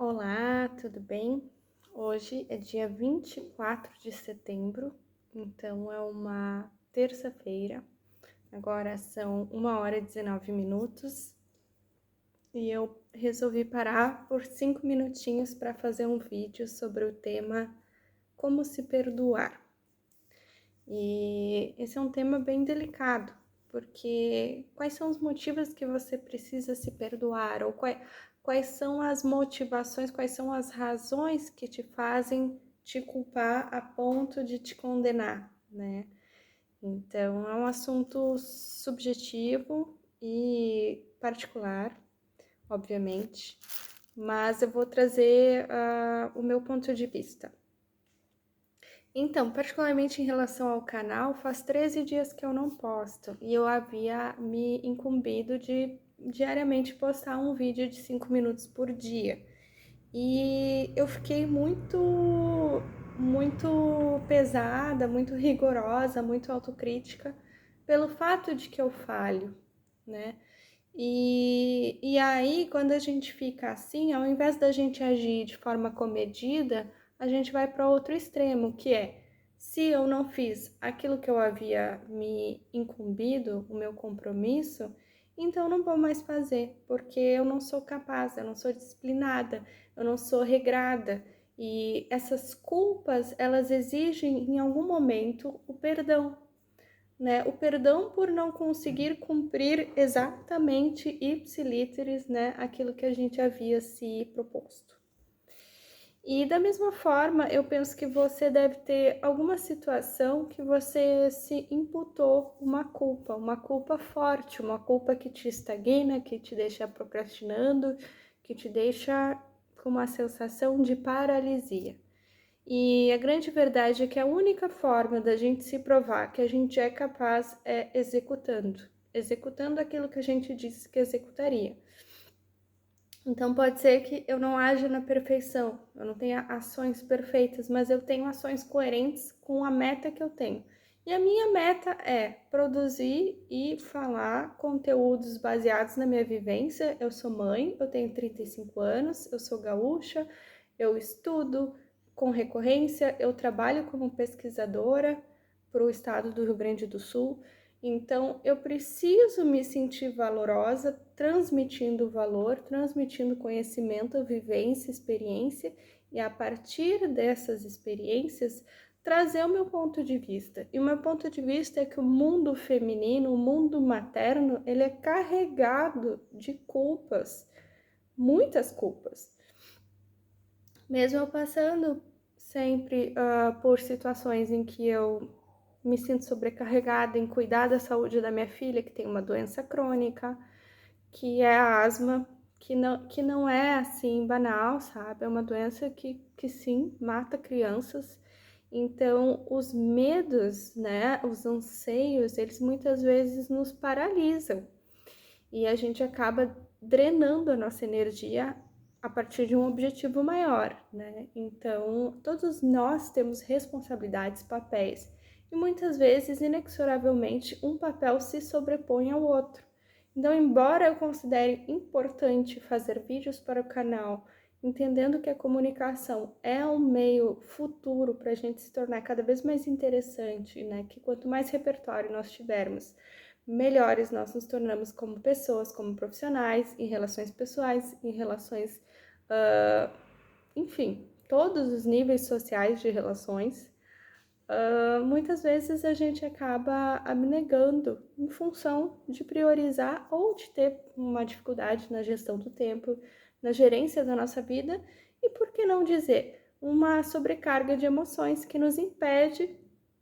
Olá, tudo bem? Hoje é dia 24 de setembro, então é uma terça-feira. Agora são 1h19 e eu resolvi parar por 5 minutinhos para fazer um vídeo sobre o tema como se perdoar. E esse é um tema bem delicado, porque quais são os motivos que você precisa se perdoar? Ou quais são as motivações, quais são as razões que te fazem te culpar a ponto de te condenar, né? Então, é um assunto subjetivo e particular, obviamente, mas eu vou trazer o meu ponto de vista. Então, particularmente em relação ao canal, faz 13 dias que eu não posto e eu havia me incumbido de diariamente postar um vídeo de 5 minutos por dia. E eu fiquei muito pesada, muito rigorosa, muito autocrítica pelo fato de que eu falho, né? E aí, quando a gente fica assim, ao invés da gente agir de forma comedida, a gente vai para outro extremo, que é, se eu não fiz aquilo que eu havia me incumbido, o meu compromisso, então eu não vou mais fazer, porque eu não sou capaz, eu não sou disciplinada, eu não sou regrada. E essas culpas, elas exigem em algum momento o perdão, né? O perdão por não conseguir cumprir exatamente ipsilíteres, né, aquilo que a gente havia se proposto. E da mesma forma, eu penso que você deve ter alguma situação que você se imputou uma culpa forte, uma culpa que te estagna, que te deixa procrastinando, que te deixa com uma sensação de paralisia. E a grande verdade é que a única forma da gente se provar que a gente é capaz é executando aquilo que a gente disse que executaria. Então pode ser que eu não haja na perfeição, eu não tenha ações perfeitas, mas eu tenho ações coerentes com a meta que eu tenho. E a minha meta é produzir e falar conteúdos baseados na minha vivência. Eu sou mãe, eu tenho 35 anos, eu sou gaúcha, eu estudo com recorrência, eu trabalho como pesquisadora para o estado do Rio Grande do Sul. Então, eu preciso me sentir valorosa, transmitindo valor, transmitindo conhecimento, vivência, experiência, e a partir dessas experiências, trazer o meu ponto de vista. E o meu ponto de vista é que o mundo feminino, o mundo materno, ele é carregado de culpas, muitas culpas. Mesmo eu passando sempre por situações em que eu me sinto sobrecarregada em cuidar da saúde da minha filha, que tem uma doença crônica, que é a asma, que não é assim banal, sabe? É uma doença que sim, mata crianças. Então, os medos, né, os anseios, eles muitas vezes nos paralisam e a gente acaba drenando a nossa energia a partir de um objetivo maior, né? Então, todos nós temos responsabilidades, papéis, e muitas vezes, inexoravelmente, um papel se sobrepõe ao outro. Então, embora eu considere importante fazer vídeos para o canal, entendendo que a comunicação é um meio futuro para a gente se tornar cada vez mais interessante, né? Que quanto mais repertório nós tivermos, melhores nós nos tornamos como pessoas, como profissionais, em relações pessoais, em relações, enfim, todos os níveis sociais de relações. Muitas vezes a gente acaba abnegando em função de priorizar ou de ter uma dificuldade na gestão do tempo, na gerência da nossa vida e, por que não dizer, uma sobrecarga de emoções que nos impede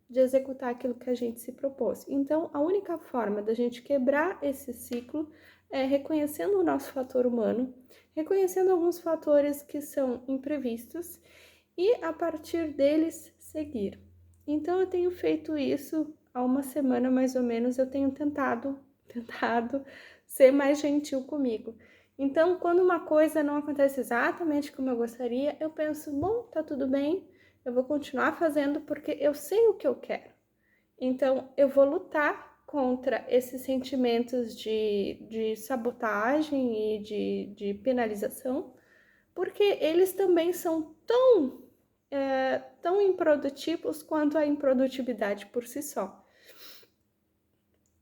de executar aquilo que a gente se propôs. Então, a única forma da gente quebrar esse ciclo é reconhecendo o nosso fator humano, reconhecendo alguns fatores que são imprevistos e, a partir deles, seguir. Então, eu tenho feito isso há uma semana mais ou menos, eu tenho tentado ser mais gentil comigo. Então, quando uma coisa não acontece exatamente como eu gostaria, eu penso, bom, tá tudo bem, eu vou continuar fazendo porque eu sei o que eu quero. Então, eu vou lutar contra esses sentimentos de sabotagem e de penalização, porque eles também são tão improdutivos quanto a improdutividade por si só.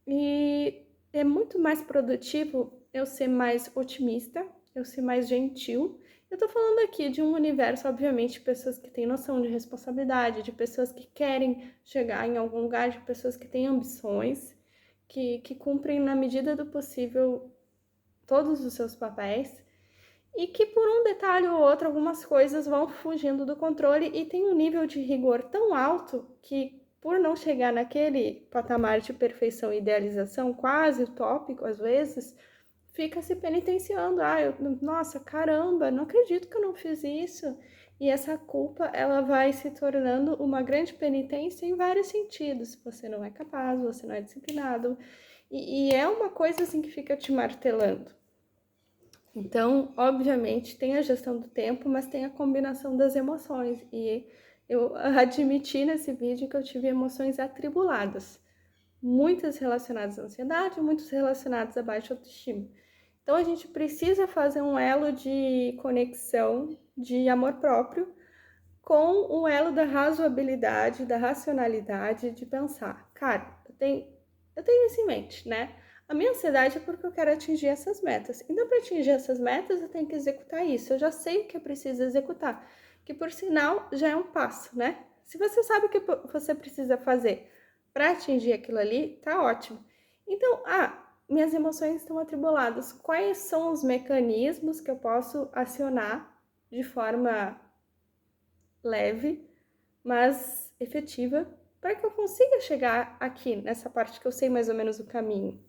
E é muito mais produtivo eu ser mais otimista, eu ser mais gentil. Eu tô falando aqui de um universo, obviamente, de pessoas que têm noção de responsabilidade, de pessoas que querem chegar em algum lugar, de pessoas que têm ambições, que cumprem na medida do possível todos os seus papéis e que por um detalhe ou outro algumas coisas vão fugindo do controle e tem um nível de rigor tão alto que por não chegar naquele patamar de perfeição e idealização quase utópico às vezes, fica se penitenciando. Nossa, caramba, não acredito que eu não fiz isso. E essa culpa, ela vai se tornando uma grande penitência em vários sentidos. Você não é capaz, você não é disciplinado. E é uma coisa assim que fica te martelando. Então, obviamente, tem a gestão do tempo, mas tem a combinação das emoções. E eu admiti nesse vídeo que eu tive emoções atribuladas. Muitas relacionadas à ansiedade, muitas relacionadas à baixa autoestima. Então, a gente precisa fazer um elo de conexão, de amor próprio, com o elo da razoabilidade, da racionalidade, de pensar, cara, eu tenho isso em mente, né? A minha ansiedade é porque eu quero atingir essas metas. Então, para atingir essas metas, eu tenho que executar isso. Eu já sei o que eu preciso executar, que por sinal já é um passo, né? Se você sabe o que você precisa fazer para atingir aquilo ali, tá ótimo. Então, minhas emoções estão atribuladas. Quais são os mecanismos que eu posso acionar de forma leve, mas efetiva, para que eu consiga chegar aqui, nessa parte que eu sei mais ou menos o caminho?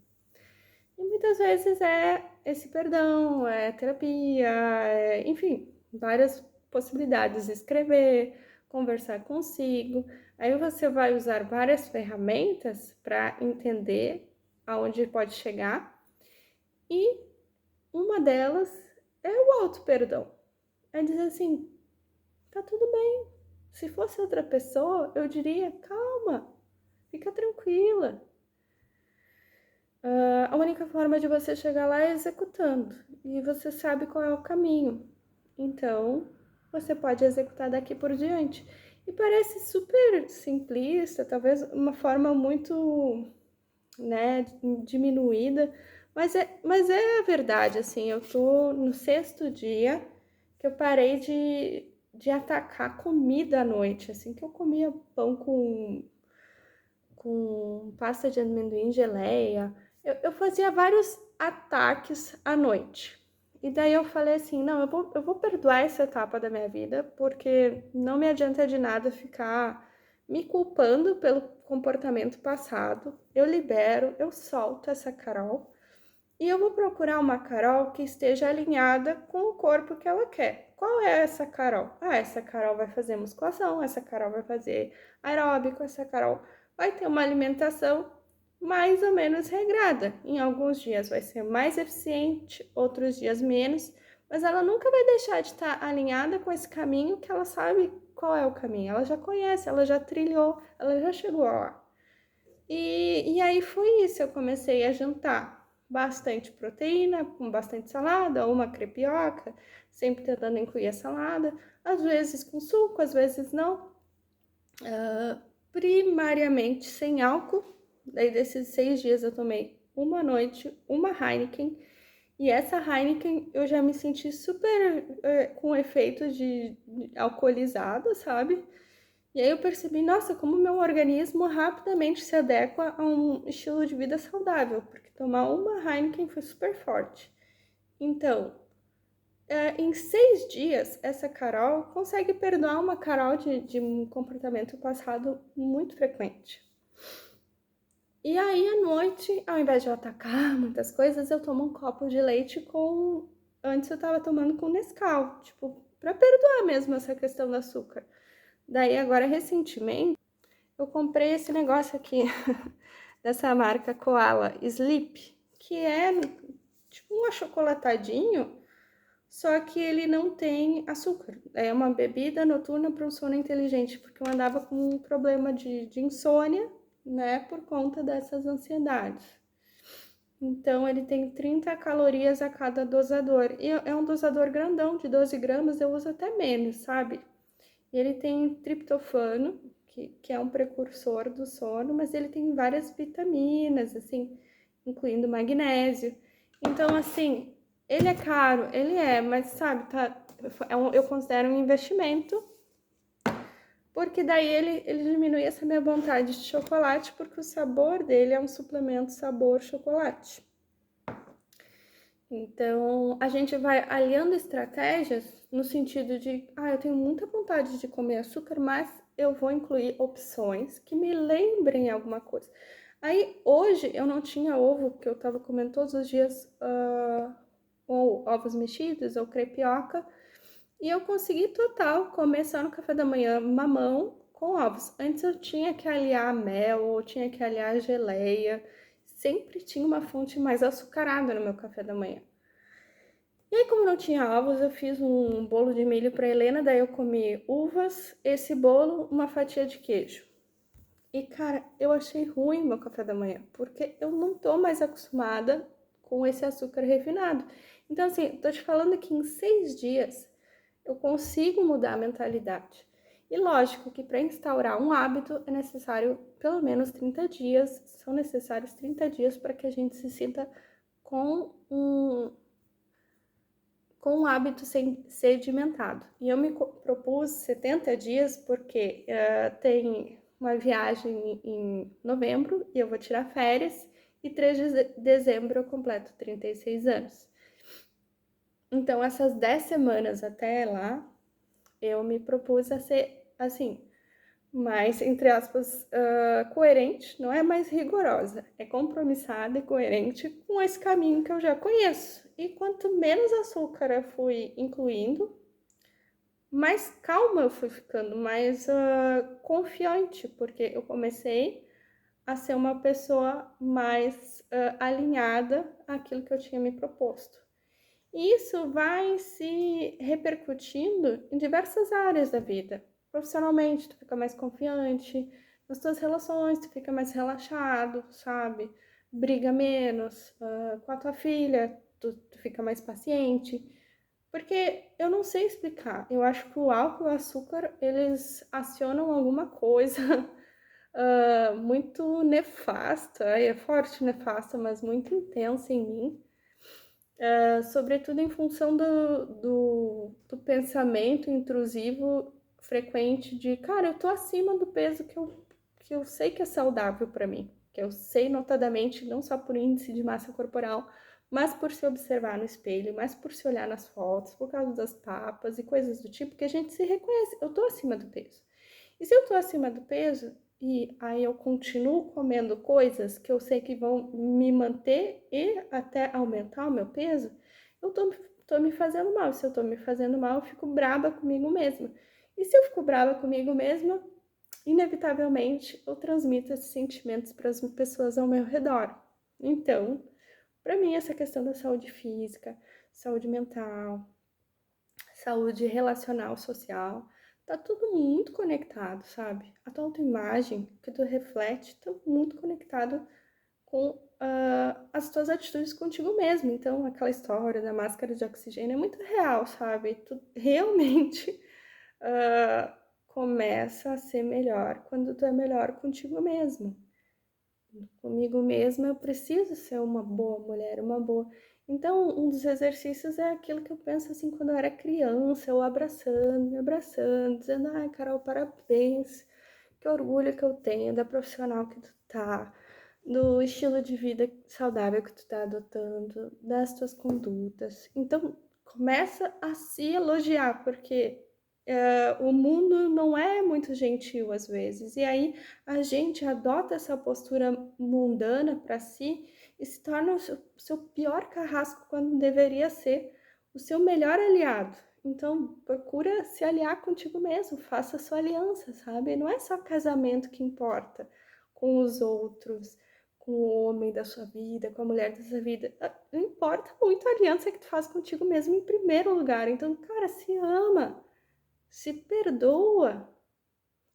E muitas vezes é esse perdão, é terapia, enfim, várias possibilidades. Escrever, conversar consigo. Aí você vai usar várias ferramentas para entender aonde pode chegar. E uma delas é o auto-perdão. É dizer assim, tá tudo bem. Se fosse outra pessoa, eu diria, calma, fica tranquila. A única forma de você chegar lá é executando. E você sabe qual é o caminho. Então, você pode executar daqui por diante. E parece super simplista, talvez uma forma muito, né, diminuída, mas é a verdade, assim, eu tô no 6º dia que eu parei de atacar comida à noite, assim, que eu comia pão com pasta de amendoim, geleia. Eu fazia vários ataques à noite. E daí eu falei assim, não, eu vou perdoar essa etapa da minha vida, porque não me adianta de nada ficar me culpando pelo comportamento passado. Eu libero, eu solto essa Carol. E eu vou procurar uma Carol que esteja alinhada com o corpo que ela quer. Qual é essa Carol? Essa Carol vai fazer musculação, essa Carol vai fazer aeróbico, essa Carol vai ter uma alimentação mais ou menos regrada. Em alguns dias vai ser mais eficiente, outros dias menos, mas ela nunca vai deixar de estar alinhada com esse caminho que ela sabe qual é o caminho. Ela já conhece, ela já trilhou, ela já chegou lá. E aí foi isso, eu comecei a jantar bastante proteína, com bastante salada, ou uma crepioca, sempre tentando incluir a salada, às vezes com suco, às vezes não, primariamente sem álcool. Daí desses 6 dias eu tomei uma noite, uma Heineken, e essa Heineken eu já me senti super com efeito de alcoolizada, sabe? E aí eu percebi, nossa, como meu organismo rapidamente se adequa a um estilo de vida saudável, porque tomar uma Heineken foi super forte. Então, em 6 dias, essa Carol consegue perdoar uma Carol de um comportamento passado muito frequente. E aí, à noite, ao invés de eu atacar muitas coisas, eu tomo um copo de leite com... Antes eu tava tomando com Nescau, tipo, pra perdoar mesmo essa questão do açúcar. Daí, agora, recentemente, eu comprei esse negócio aqui, dessa marca Koala Sleep, que é tipo um achocolatadinho, só que ele não tem açúcar. É uma bebida noturna para um sono inteligente, porque eu andava com um problema de insônia, né, por conta dessas ansiedades. Então, ele tem 30 calorias a cada dosador. E é um dosador grandão, de 12 gramas, eu uso até menos, sabe? E ele tem triptofano, que é um precursor do sono, mas ele tem várias vitaminas, assim, incluindo magnésio. Então, assim, ele é caro, ele é, mas sabe, eu considero um investimento, porque daí ele diminui essa minha vontade de chocolate, porque o sabor dele é um suplemento sabor chocolate. Então, a gente vai aliando estratégias no sentido de, eu tenho muita vontade de comer açúcar, mas eu vou incluir opções que me lembrem alguma coisa. Aí, hoje, eu não tinha ovo, porque eu tava comendo todos os dias ou ovos mexidos ou crepioca, e eu consegui total comer só no café da manhã mamão com ovos. Antes eu tinha que aliar mel ou tinha que aliar geleia. Sempre tinha uma fonte mais açucarada no meu café da manhã. E aí, como não tinha ovos, eu fiz um bolo de milho para Helena, daí eu comi uvas, esse bolo, uma fatia de queijo. E, cara, eu achei ruim o meu café da manhã, porque eu não tô mais acostumada com esse açúcar refinado. Então, assim, tô te falando que em 6 dias eu consigo mudar a mentalidade. E lógico que para instaurar um hábito é necessário pelo menos 30 dias, são necessários 30 dias para que a gente se sinta com um hábito sedimentado. E eu me propus 70 dias porque tem uma viagem em novembro e eu vou tirar férias, e 3 de dezembro eu completo 36 anos. Então, essas 10 semanas até lá, eu me propus a ser, assim, mais, entre aspas, coerente, não é mais rigorosa, é compromissada e coerente com esse caminho que eu já conheço. E quanto menos açúcar eu fui incluindo, mais calma eu fui ficando, mais confiante, porque eu comecei a ser uma pessoa mais alinhada àquilo que eu tinha me proposto. E isso vai se repercutindo em diversas áreas da vida. Profissionalmente, tu fica mais confiante, nas tuas relações, tu fica mais relaxado, sabe? Briga menos, com a tua filha, tu fica mais paciente. Porque eu não sei explicar. Eu acho que o álcool e o açúcar, eles acionam alguma coisa muito nefasta, é forte nefasta, mas muito intensa em mim. Sobretudo em função do pensamento intrusivo frequente de, cara, eu tô acima do peso que eu sei que é saudável para mim, que eu sei notadamente, não só por índice de massa corporal, mas por se observar no espelho, mas por se olhar nas fotos, por causa das papas e coisas do tipo, que a gente se reconhece, eu tô acima do peso. E se eu tô acima do peso, e aí eu continuo comendo coisas que eu sei que vão me manter e até aumentar o meu peso, eu tô me fazendo mal. Se eu tô me fazendo mal, eu fico braba comigo mesma. E se eu fico braba comigo mesma, inevitavelmente eu transmito esses sentimentos para as pessoas ao meu redor. Então, para mim, essa questão da saúde física, saúde mental, saúde relacional, social, tá tudo muito conectado, sabe? A tua autoimagem, que tu reflete, tá muito conectado com as tuas atitudes contigo mesmo. Então, aquela história da máscara de oxigênio é muito real, sabe? Tu realmente começa a ser melhor quando tu é melhor contigo mesmo. Comigo mesma, eu preciso ser uma boa mulher, uma boa. Então, um dos exercícios é aquilo que eu penso assim quando eu era criança, eu abraçando, me abraçando, dizendo: ai, Carol, parabéns, que orgulho que eu tenho da profissional que tu tá, do estilo de vida saudável que tu tá adotando, das tuas condutas. Então, começa a se elogiar, porque o mundo não é muito gentil às vezes, e aí a gente adota essa postura mundana para si e se torna o seu pior carrasco quando deveria ser o seu melhor aliado. Então, procura se aliar contigo mesmo, faça a sua aliança, sabe? Não é só casamento que importa com os outros, com o homem da sua vida, com a mulher da sua vida. Importa muito a aliança que tu faz contigo mesmo em primeiro lugar. Então, cara, se ama, se perdoa,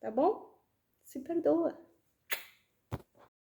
tá bom? Se perdoa.